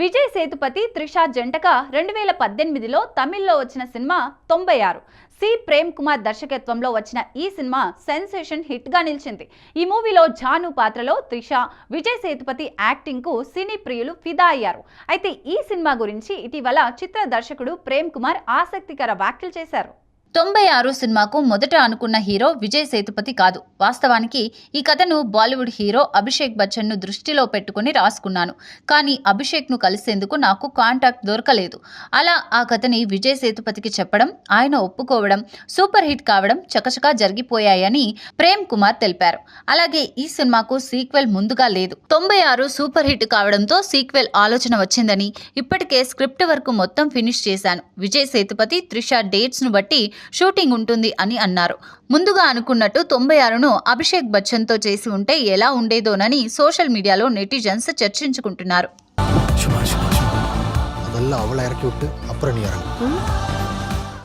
విజయ్ సేతుపతి త్రిష జంటగా 2018లో తమిళ్లో వచ్చిన సినిమా 96. సి ప్రేమ్ కుమార్ దర్శకత్వంలో వచ్చిన ఈ సినిమా సెన్సేషన్ హిట్ గా నిలిచింది. ఈ మూవీలో జాను పాత్రలో త్రిష, విజయ్ సేతుపతి యాక్టింగ్ కు సినీ ప్రియులు ఫిదా అయ్యారు. అయితే ఈ సినిమా గురించి ఇటీవల చిత్ర దర్శకుడు ప్రేమ్ కుమార్ ఆసక్తికర వ్యాఖ్యలు చేశారు. 96 సినిమాకు మొదట అనుకున్న హీరో విజయ్ సేతుపతి కాదు. వాస్తవానికి ఈ కథను బాలీవుడ్ హీరో అభిషేక్ బచ్చన్ ను దృష్టిలో పెట్టుకుని రాసుకున్నాను. కానీ అభిషేక్ ను కలిసేందుకు నాకు కాంటాక్ట్ దొరకలేదు. అలా ఆ కథని విజయ్ సేతుపతికి చెప్పడం, ఆయన ఒప్పుకోవడం, సూపర్ హిట్ కావడం చకచకా జరిగిపోయాయని ప్రేమ్ కుమార్ తెలిపారు. అలాగే ఈ సినిమాకు సీక్వెల్ ముందుగా లేదు. 96 సూపర్ హిట్ కావడంతో సీక్వెల్ ఆలోచన వచ్చిందని, ఇప్పటికే స్క్రిప్ట్ వరకు మొత్తం ఫినిష్ చేశాను. విజయ్ సేతుపతి, త్రిష డేట్స్ ను బట్టి షూటింగ్ ఉంటుంది అని అన్నారు. ముందుగా అనుకున్నట్టు 96ను అభిషేక్ బచ్చన్ తో చేసి ఉంటే ఎలా ఉండేదోనని సోషల్ మీడియాలో నెటిజన్స్ చర్చించుకుంటున్నారు. அதெல்லாம் அவளை இறக்கி விட்டு அப்புறம் நீ இறங்கு.